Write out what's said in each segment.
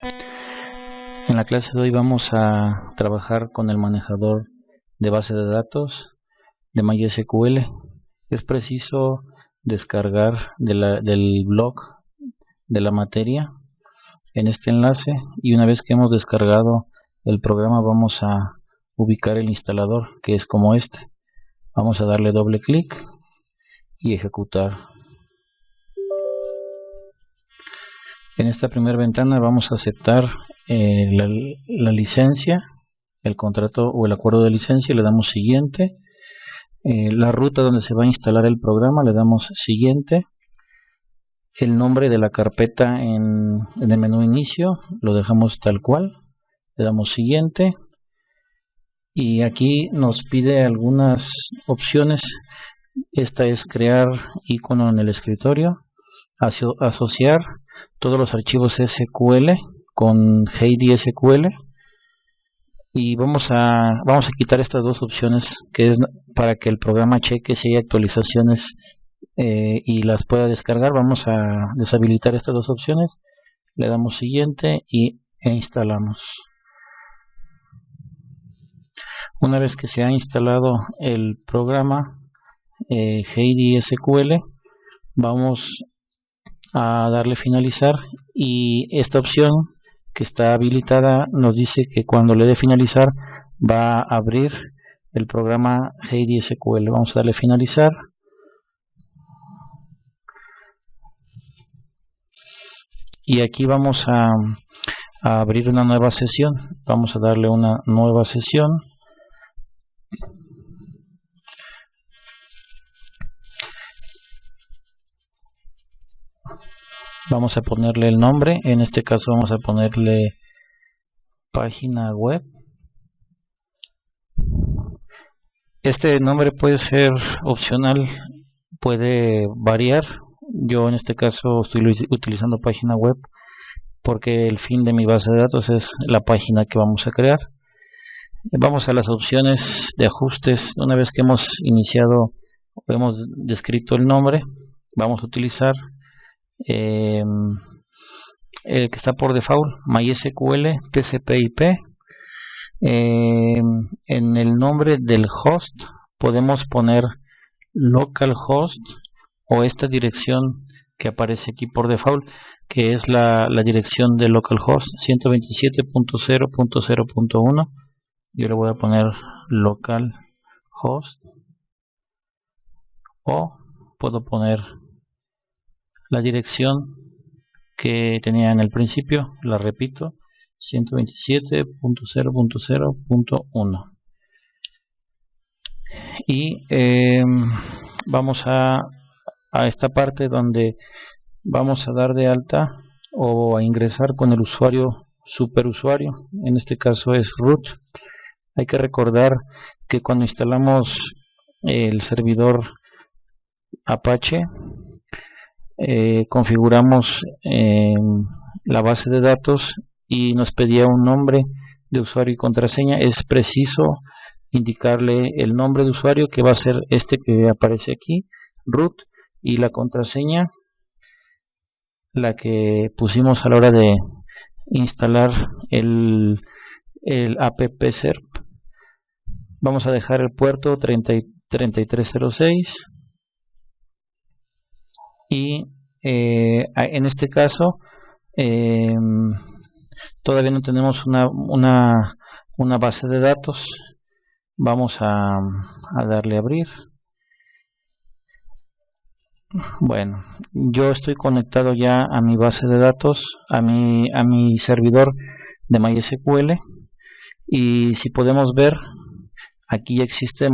En la clase de hoy vamos a trabajar con el manejador de base de datos de MySQL. Es preciso descargar del blog de la materia en este enlace, y una vez que hemos descargado el programa vamos a ubicar el instalador, que es como este. Vamos a darle doble clic y ejecutar. En esta primera ventana vamos a aceptar la licencia, el contrato o el acuerdo de licencia, le damos siguiente. La ruta donde se va a instalar el programa, le damos siguiente. El nombre de la carpeta en el menú inicio lo dejamos tal cual, le damos siguiente. Y aquí nos pide algunas opciones. Esta es crear icono en el escritorio, asociar todos los archivos SQL con Heidi SQL, y vamos a quitar estas dos opciones, que es para que el programa cheque si hay actualizaciones y las pueda descargar. Vamos a deshabilitar estas dos opciones, le damos siguiente e instalamos. Una vez que se ha instalado el programa Heidi SQL, vamos a darle finalizar, y esta opción que está habilitada nos dice que cuando le dé finalizar va a abrir el programa Heidi SQL. Vamos a darle finalizar. Y aquí vamos a abrir una nueva sesión. Vamos a darle una nueva sesión. Vamos a ponerle el nombre, en este caso vamos a ponerle página web. Este nombre puede ser opcional, puede variar. Yo en este caso estoy utilizando página web porque el fin de mi base de datos es la página que vamos a crear. Vamos a las opciones de ajustes. Una vez que hemos iniciado, hemos descrito el nombre, vamos a utilizar el que está por default, MySQL TCP/IP. En el nombre del host podemos poner localhost o esta dirección que aparece aquí por default, que es la dirección de localhost 127.0.0.1. yo le voy a poner localhost, o puedo poner la dirección que tenía en el principio, la repito, 127.0.0.1. y vamos a esta parte donde vamos a dar de alta o a ingresar con el usuario superusuario. En este caso es root. Hay que recordar que cuando instalamos el servidor Apache, configuramos la base de datos y nos pedía un nombre de usuario y contraseña. Es preciso indicarle el nombre de usuario, que va a ser este que aparece aquí, root, y la contraseña, la que pusimos a la hora de instalar el appserv. Vamos a dejar el puerto 3306, y en este caso todavía no tenemos una base de datos. Vamos a darle a abrir. Bueno, yo estoy conectado ya a mi base de datos, a mi servidor de MySQL, y si podemos ver, aquí ya existen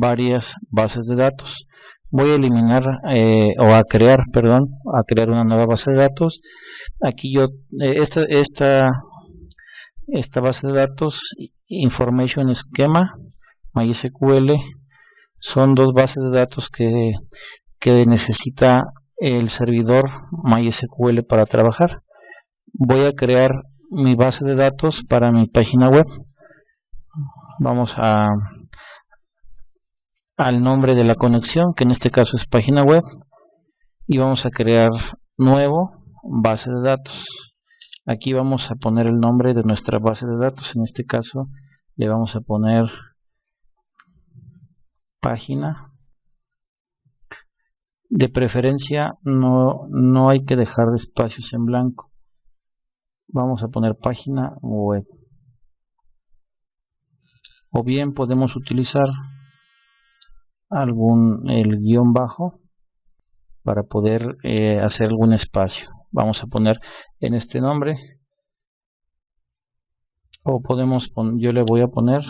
varias bases de datos. Voy a eliminar a crear una nueva base de datos. Aquí yo esta base de datos, Information Schema, MySQL, son dos bases de datos que necesita el servidor MySQL para trabajar. Voy a crear mi base de datos para mi página web. Vamos al nombre de la conexión, que en este caso es página web, y vamos a crear nuevo base de datos. Aquí vamos a poner el nombre de nuestra base de datos. En este caso le vamos a poner página. De preferencia no hay que dejar espacios en blanco. Vamos a poner página web. O bien podemos utilizar el guión bajo para poder hacer algún espacio. Vamos a poner en este nombre, o podemos yo le voy a poner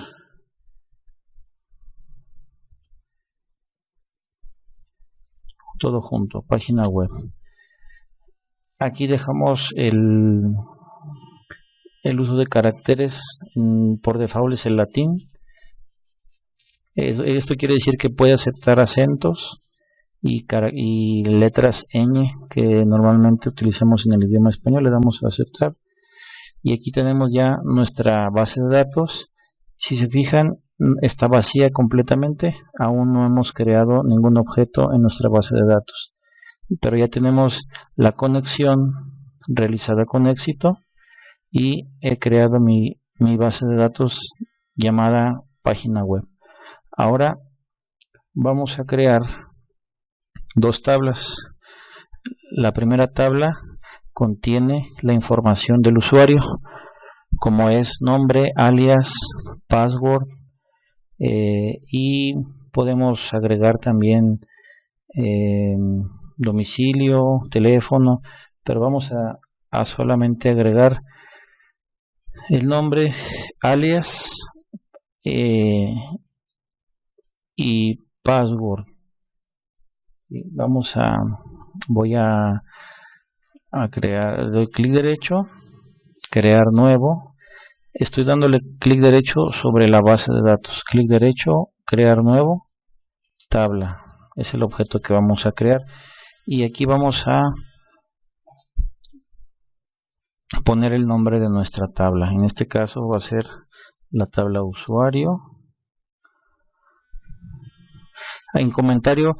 todo junto, página web. Aquí dejamos el uso de caracteres, por default es el latín. Esto quiere decir que puede aceptar acentos y letras ñ que normalmente utilizamos en el idioma español. Le damos a aceptar y aquí tenemos ya nuestra base de datos. Si se fijan, está vacía completamente, aún no hemos creado ningún objeto en nuestra base de datos, pero ya tenemos la conexión realizada con éxito y he creado mi base de datos llamada página web. Ahora vamos a crear dos tablas. La primera tabla contiene la información del usuario, como es nombre, alias, password, y podemos agregar también domicilio, teléfono, pero vamos a solamente agregar el nombre, alias y password. Voy a crear, doy clic derecho, crear nuevo. Estoy dándole clic derecho sobre la base de datos, clic derecho, crear nuevo, tabla. Es el objeto que vamos a crear y aquí vamos a poner el nombre de nuestra tabla. En este caso va a ser la tabla usuario. En comentario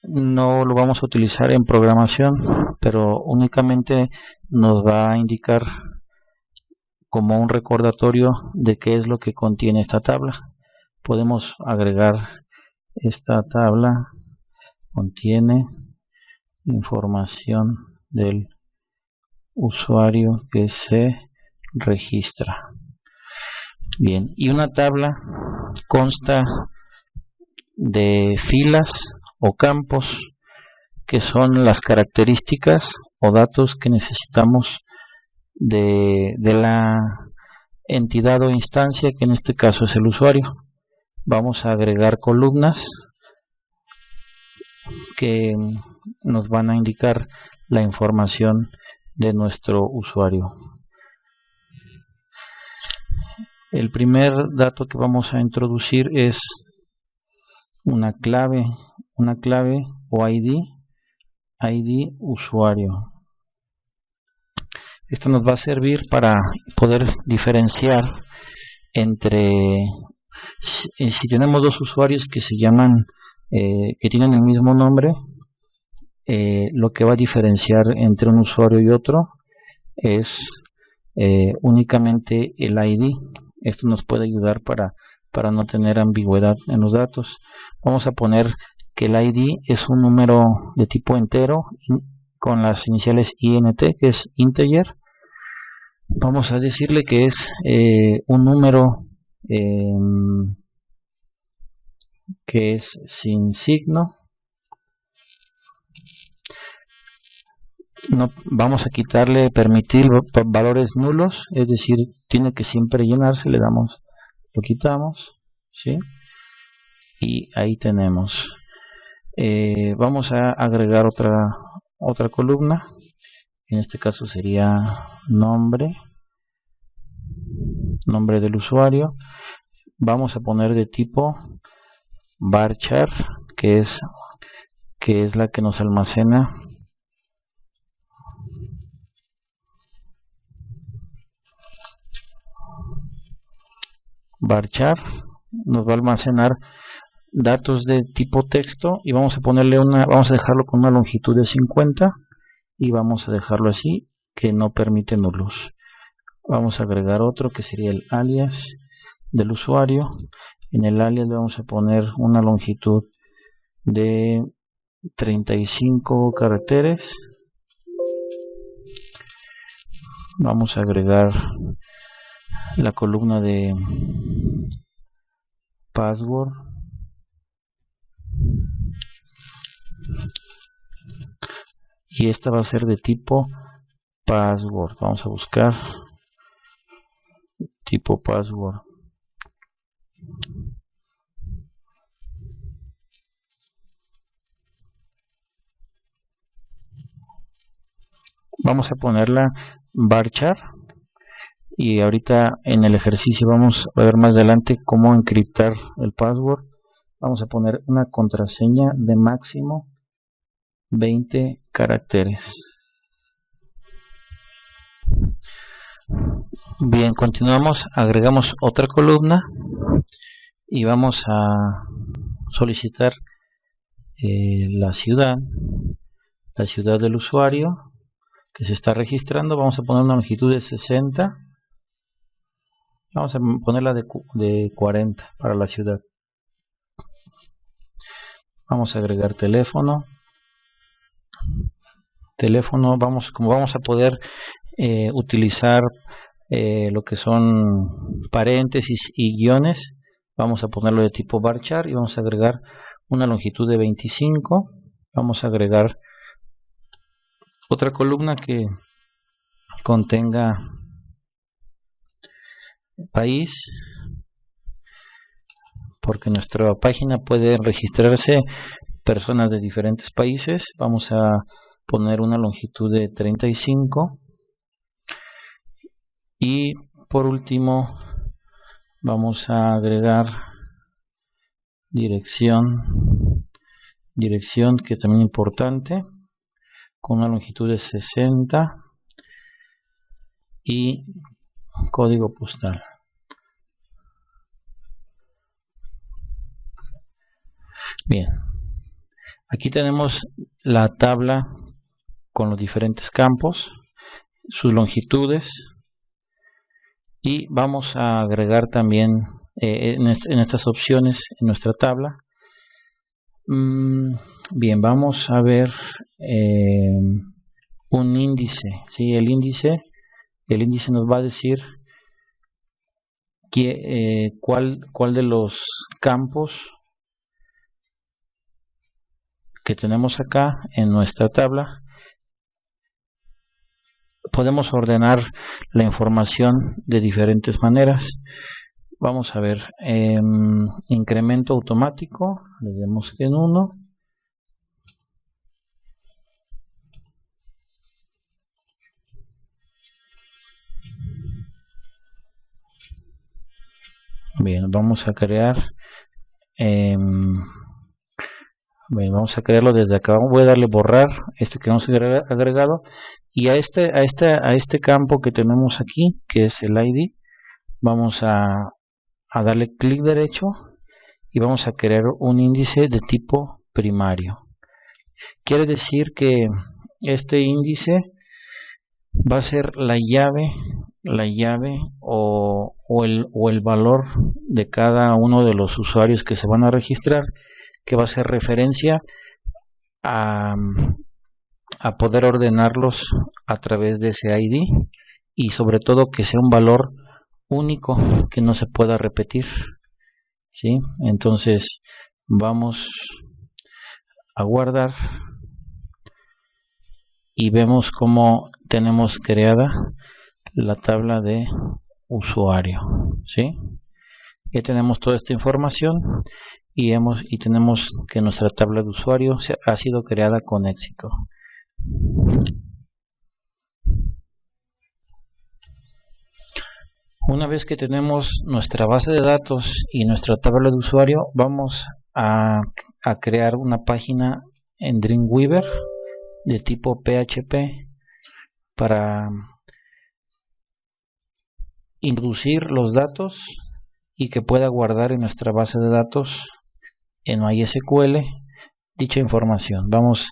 no lo vamos a utilizar en programación, pero únicamente nos va a indicar como un recordatorio de qué es lo que contiene esta tabla. Podemos agregar esta tabla, contiene información del usuario que se registra. Bien, y una tabla consta de filas o campos que son las características o datos que necesitamos de la entidad o instancia, que en este caso es el usuario. Vamos a agregar columnas que nos van a indicar la información de nuestro usuario. El primer dato que vamos a introducir es una clave o ID usuario. Esto nos va a servir para poder diferenciar entre si tenemos dos usuarios que se llaman que tienen el mismo nombre, lo que va a diferenciar entre un usuario y otro es únicamente el ID. Esto nos puede ayudar para no tener ambigüedad en los datos. Vamos a poner que el ID es un número de tipo entero con las iniciales INT, que es integer. Vamos a decirle que es un número que es sin signo. No, vamos a quitarle permitir valores nulos, es decir, tiene que siempre llenarse. Le damos, lo quitamos, ¿sí? Y ahí tenemos. Vamos a agregar otra columna. En este caso sería nombre del usuario. Vamos a poner de tipo varchar, que es la que nos almacena varchar, nos va a almacenar datos de tipo texto y vamos a ponerle vamos a dejarlo con una longitud de 50 y vamos a dejarlo así, que no permite nulos. Vamos a agregar otro que sería el alias del usuario. En el alias le vamos a poner una longitud de 35 caracteres. Vamos a agregar la columna de password. Y esta va a ser de tipo password. Vamos a buscar tipo password. Vamos a ponerla varchar, y ahorita en el ejercicio vamos a ver más adelante cómo encriptar el password. Vamos a poner una contraseña de máximo 20 caracteres. Bien, continuamos, agregamos otra columna y vamos a solicitar la ciudad del usuario que se está registrando. Vamos a poner una longitud de 60. Vamos a ponerla de 40 para la ciudad. Vamos a agregar teléfono. Como vamos a poder utilizar lo que son paréntesis y guiones, vamos a ponerlo de tipo varchar y vamos a agregar una longitud de 25. Vamos a agregar otra columna que contenga país, porque nuestra página puede registrarse personas de diferentes países. Vamos a poner una longitud de 35. Y por último vamos a agregar dirección, que es también importante, con una longitud de 60 y código postal. Bien, aquí tenemos la tabla con los diferentes campos, sus longitudes, y vamos a agregar también en estas opciones en nuestra tabla. Bien, vamos a ver un índice. ¿Sí? El índice nos va a decir cuál de los campos que tenemos acá en nuestra tabla podemos ordenar la información de diferentes maneras. Vamos a ver, incremento automático, le damos en 1. Bien, vamos a crear, vamos a crearlo desde acá. Voy a darle borrar este que no se ha agregado, y a este campo que tenemos aquí, que es el ID, vamos a darle clic derecho y vamos a crear un índice de tipo primario. Quiere decir que este índice va a ser la llave o el valor de cada uno de los usuarios que se van a registrar, que va a ser referencia a poder ordenarlos a través de ese ID, y sobre todo que sea un valor único que no se pueda repetir. ¿Sí? Entonces vamos a guardar y vemos cómo tenemos creada la tabla de usuario. ¿Sí? Ya tenemos toda esta información y tenemos que nuestra tabla de usuario ha sido creada con éxito. Una vez que tenemos nuestra base de datos y nuestra tabla de usuario, vamos a crear una página en Dreamweaver de tipo PHP para introducir los datos y que pueda guardar en nuestra base de datos en MySQL dicha información. Vamos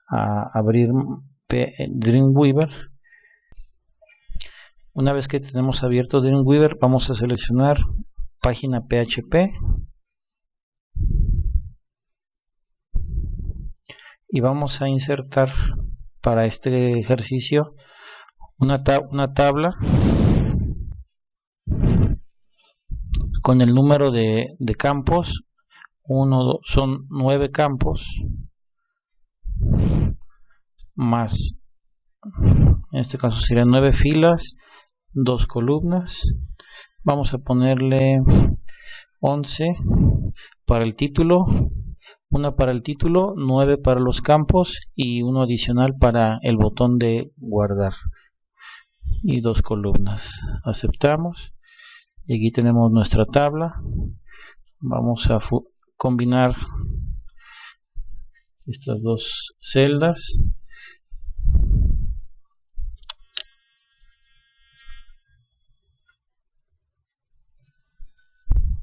a abrir Dreamweaver Una vez que tenemos abierto Dreamweaver, vamos a seleccionar página PHP y vamos a insertar para este ejercicio una tabla con el número de campos. Son 9 campos más, en este caso serían 9 filas, 2 columnas. Vamos a ponerle 11 para el título, una para el título, 9 para los campos y uno adicional para el botón de guardar, y 2 columnas. Aceptamos y aquí tenemos nuestra tabla. Vamos a combinar estas dos celdas.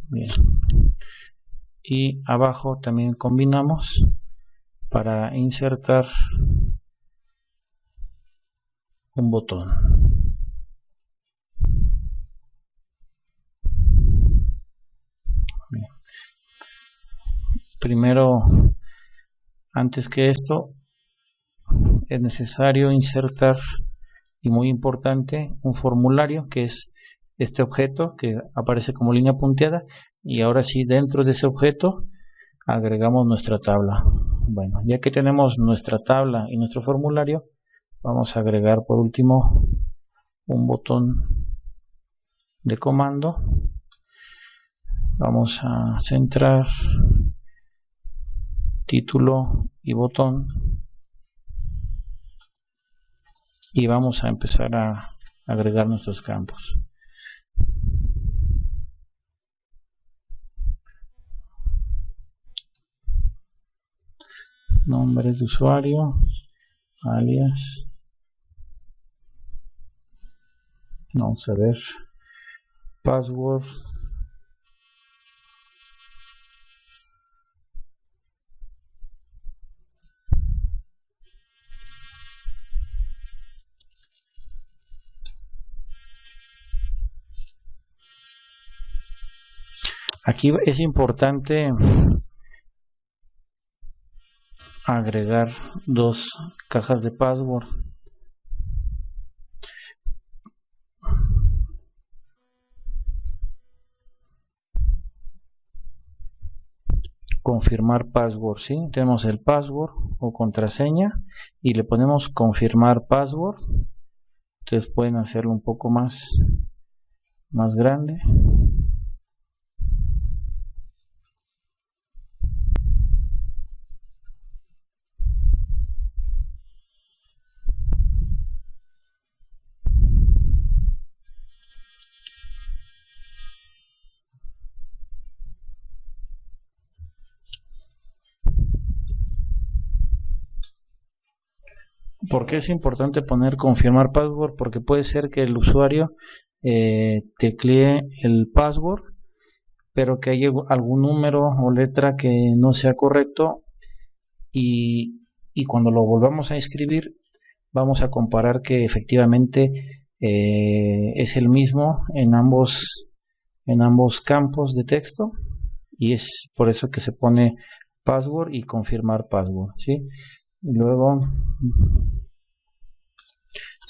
Bien. Y abajo también combinamos para insertar un botón. Bien. Primero, antes que esto, es necesario insertar, y muy importante, un formulario, que es este objeto que aparece como línea punteada, y ahora sí, dentro de ese objeto agregamos nuestra tabla. Bueno, ya que tenemos nuestra tabla y nuestro formulario, vamos a agregar por último un botón de comando. Vamos a centrar título y botón y vamos a empezar a agregar nuestros campos. Nombre de usuario, alias, vamos a ver, password, aquí es importante agregar 2 cajas de password. Confirmar password, ¿sí? Tenemos el password o contraseña y le ponemos confirmar password. Ustedes pueden hacerlo un poco más grande. ¿Por qué es importante poner confirmar password? Porque puede ser que el usuario teclee el password, pero que haya algún número o letra que no sea correcto, y cuando lo volvamos a escribir vamos a comparar que efectivamente es el mismo en ambos campos de texto, y es por eso que se pone password y confirmar password, ¿sí? Y luego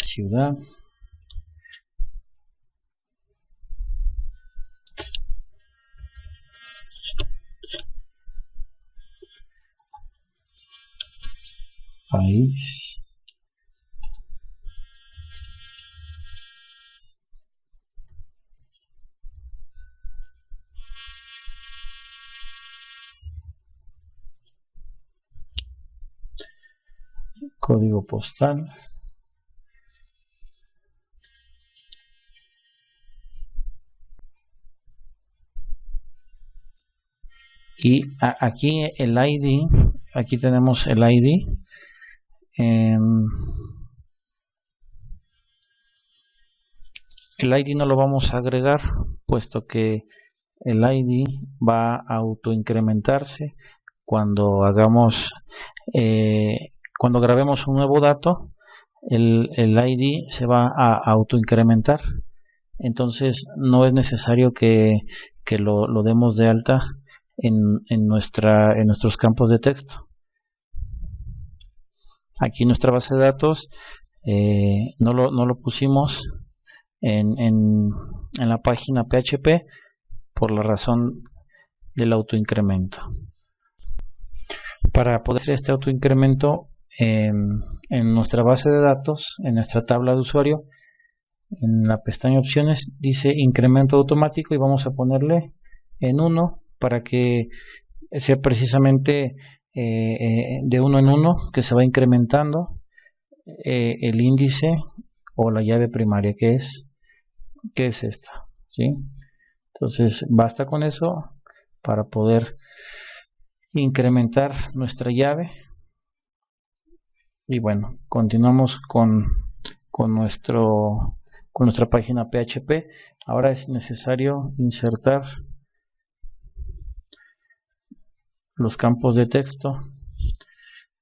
ciudad, país, código postal, y aquí el ID, aquí tenemos el ID. El ID no lo vamos a agregar, puesto que el ID va a autoincrementarse cuando grabemos un nuevo dato. el ID se va a autoincrementar. Entonces no es necesario que lo demos de alta en nuestros campos de texto. Aquí en nuestra base de datos no lo pusimos en la página PHP por la razón del autoincremento. Para poder hacer este autoincremento en nuestra base de datos, en nuestra tabla de usuario, en la pestaña opciones dice incremento automático y vamos a ponerle en 1 para que sea precisamente de 1 en 1 que se va incrementando el índice o la llave primaria que es esta, ¿sí? Entonces basta con eso para poder incrementar nuestra llave. Y bueno, continuamos con nuestra página PHP. Ahora es necesario insertar los campos de texto.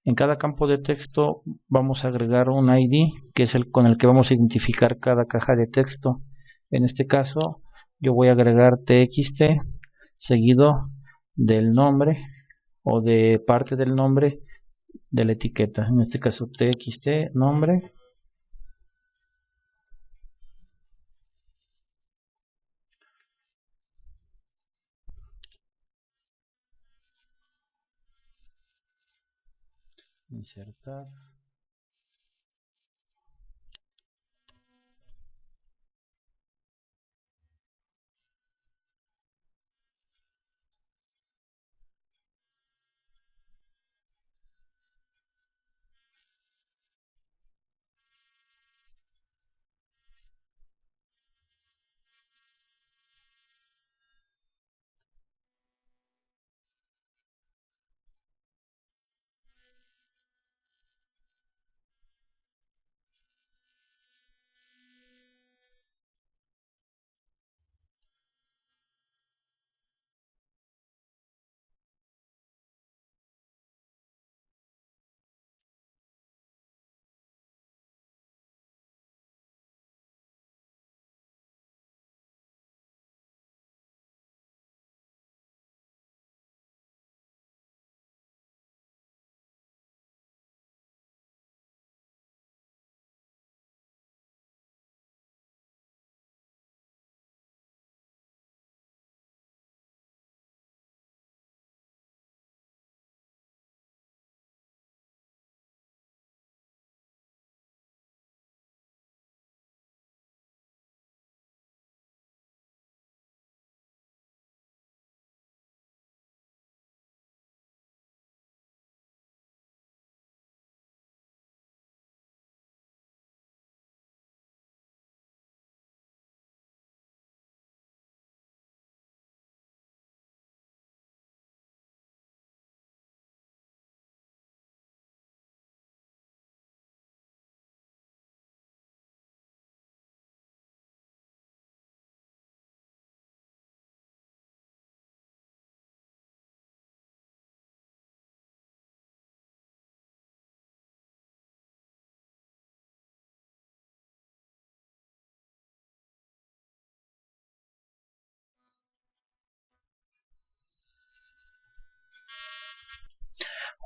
En cada campo de texto vamos a agregar un ID que es el con el que vamos a identificar cada caja de texto. En este caso yo voy a agregar txt seguido del nombre o de parte del nombre de la etiqueta. En este caso txt nombre insertar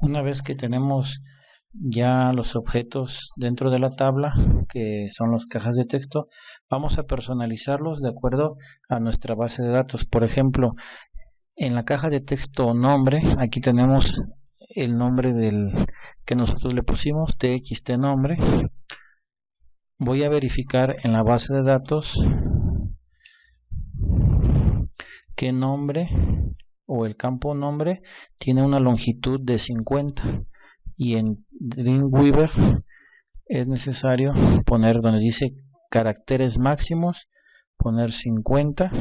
Una vez que tenemos ya los objetos dentro de la tabla, que son las cajas de texto, vamos a personalizarlos de acuerdo a nuestra base de datos. Por ejemplo, en la caja de texto nombre, aquí tenemos el nombre del que nosotros le pusimos, txt nombre. Voy a verificar en la base de datos qué nombre o el campo nombre tiene una longitud de 50 y en Dreamweaver es necesario poner donde dice caracteres máximos, poner 50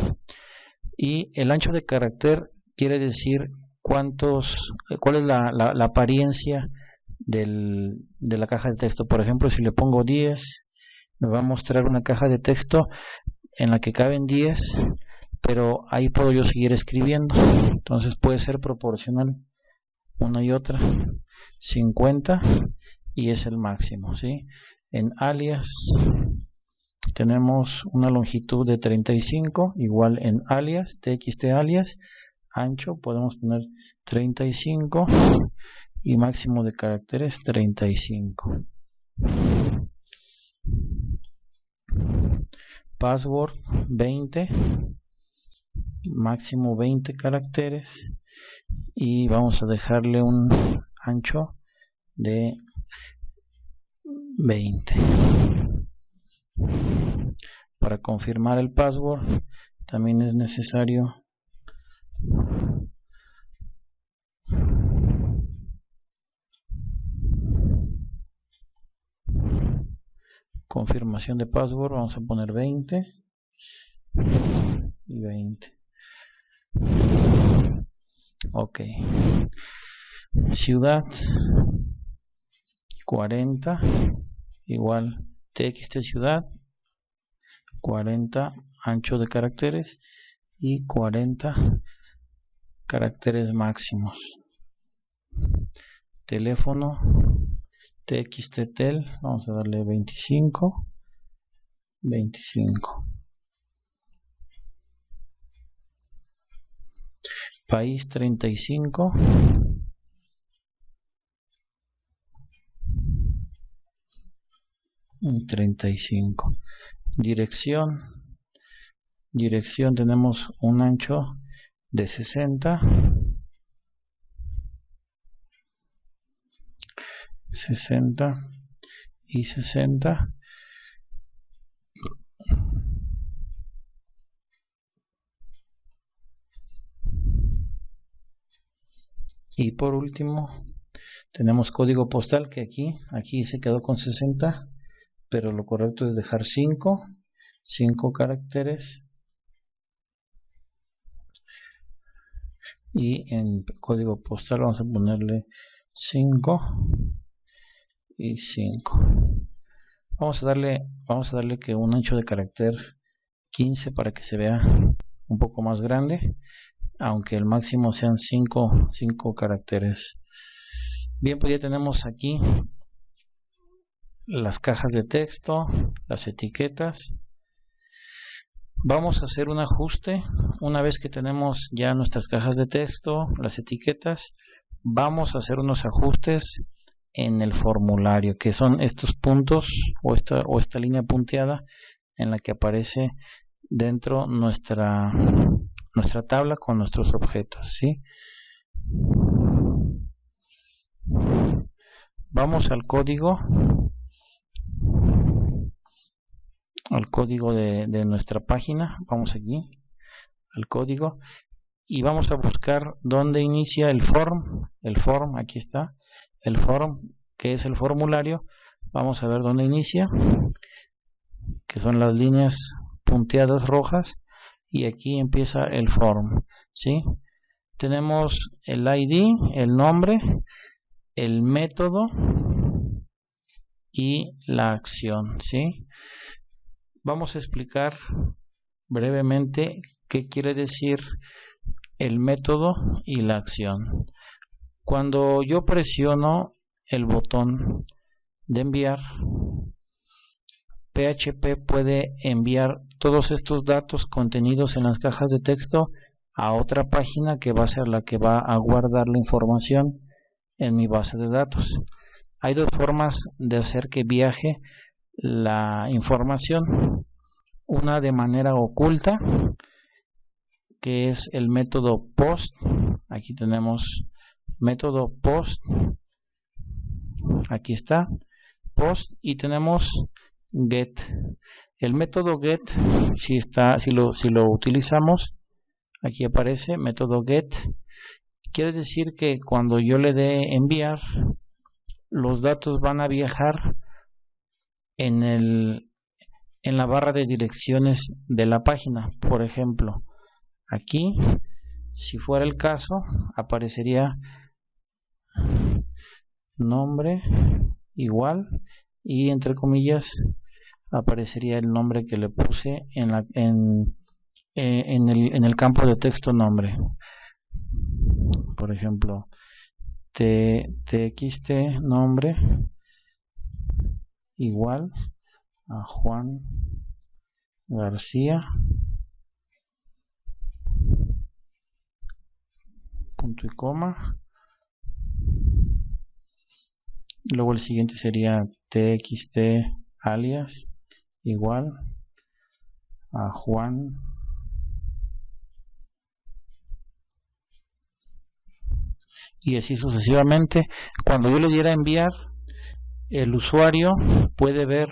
y el ancho de carácter quiere decir cuál es la apariencia de la caja de texto. Por ejemplo, si le pongo 10 me va a mostrar una caja de texto en la que caben 10, pero ahí puedo yo seguir escribiendo. Entonces puede ser proporcional una y otra. 50 y es el máximo, ¿sí? En alias tenemos una longitud de 35, igual en alias, txt alias, ancho podemos poner 35 y máximo de caracteres 35. Password 20, máximo 20 caracteres y vamos a dejarle un ancho de 20. Para confirmar el password también es necesario confirmación de password, vamos a poner 20 y 20. Ok. Ciudad 40, igual txt ciudad, 40 ancho de caracteres y 40 caracteres máximos. Teléfono txt tel, vamos a darle 25. País 35. Y 35. Dirección tenemos un ancho de 60. 60 y 60. Y por último tenemos código postal, que aquí se quedó con 60, pero lo correcto es dejar 5 caracteres, y en código postal vamos a ponerle 5 y 5. Vamos a darle que un ancho de carácter 15 para que se vea un poco más grande, aunque el máximo sean 5 caracteres. Bien, pues ya tenemos aquí las cajas de texto, las etiquetas. Vamos a hacer un ajuste. Una vez que tenemos ya nuestras cajas de texto, las etiquetas, vamos a hacer unos ajustes en el formulario, que son estos puntos o esta línea punteada en la que aparece dentro nuestra tabla con nuestros objetos, ¿sí? Vamos al código de nuestra página. Vamos aquí al código y vamos a buscar dónde inicia el form. Aquí está el form, que es el formulario. Vamos a ver dónde inicia, que son las líneas punteadas rojas, y aquí empieza el form, ¿sí? Tenemos el ID, el nombre, el método y la acción, ¿sí? Vamos a explicar brevemente qué quiere decir el método y la acción. Cuando yo presiono el botón de enviar, PHP puede enviar todos estos datos contenidos en las cajas de texto a otra página que va a ser la que va a guardar la información en mi base de datos. Hay dos formas de hacer que viaje la información. Una de manera oculta, que es el método post. Aquí tenemos método post. Aquí está post, y tenemos get. El método get, si lo utilizamos, aquí aparece método get. Quiere decir que cuando yo le dé enviar, los datos van a viajar en la barra de direcciones de la página. Por ejemplo, aquí, si fuera el caso, aparecería nombre igual, y entre comillas aparecería el nombre que le puse en el campo de texto nombre. Por ejemplo, txt nombre igual a Juan García, punto y coma. Luego el siguiente sería txt alias igual a Juan y así sucesivamente. Cuando yo le diera a enviar, el usuario puede ver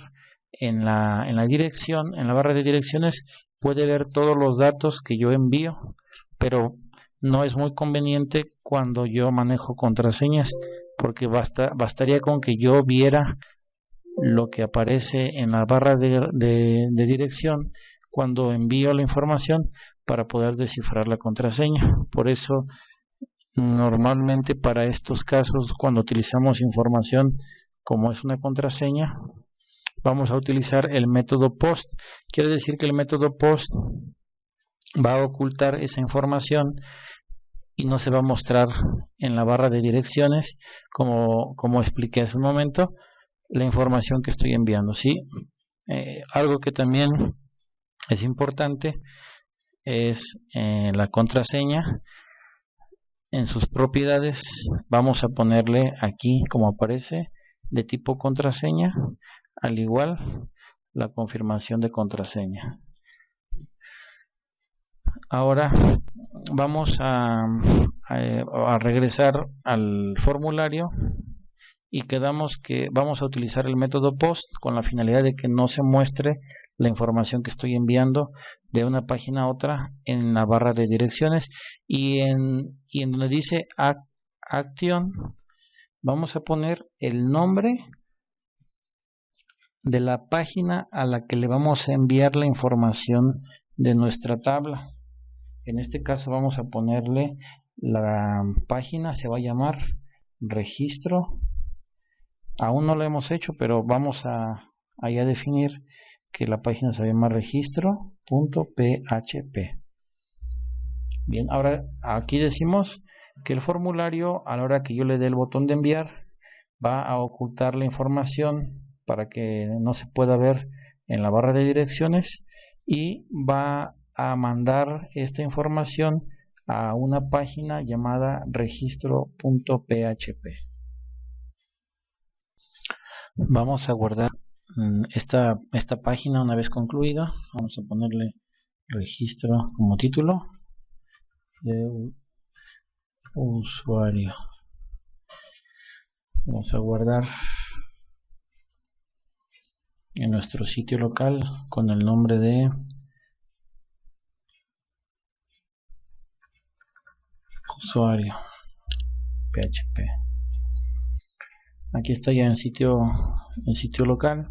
en la dirección, en la barra de direcciones, puede ver todos los datos que yo envío, pero no es muy conveniente cuando yo manejo contraseñas, porque bastaría con que yo viera lo que aparece en la barra de dirección cuando envío la información para poder descifrar la contraseña. Por eso, normalmente para estos casos, cuando utilizamos información como es una contraseña, vamos a utilizar el método POST. Quiere decir que el método POST va a ocultar esa información y no se va a mostrar en la barra de direcciones, como expliqué hace un momento, la información que estoy enviando, ¿sí? Algo que también es importante es la contraseña. En sus propiedades vamos a ponerle aquí, como aparece, de tipo contraseña, al igual la confirmación de contraseña. Ahora vamos a regresar al formulario y quedamos que vamos a utilizar el método POST con la finalidad de que no se muestre la información que estoy enviando de una página a otra en la barra de direcciones, y en donde dice Action vamos a poner el nombre de la página a la que le vamos a enviar la información de nuestra tabla. En este caso vamos a ponerle, la página se va a llamar registro. Aún no lo hemos hecho, pero vamos a definir que la página se llama registro.php. Bien, ahora aquí decimos que el formulario, a la hora que yo le dé el botón de enviar, va a ocultar la información para que no se pueda ver en la barra de direcciones, y va a mandar esta información a una página llamada registro.php. Vamos a guardar esta página una vez concluida. Vamos a ponerle registro como título de usuario. Vamos a guardar en nuestro sitio local con el nombre de usuario PHP. Aquí está ya en sitio local.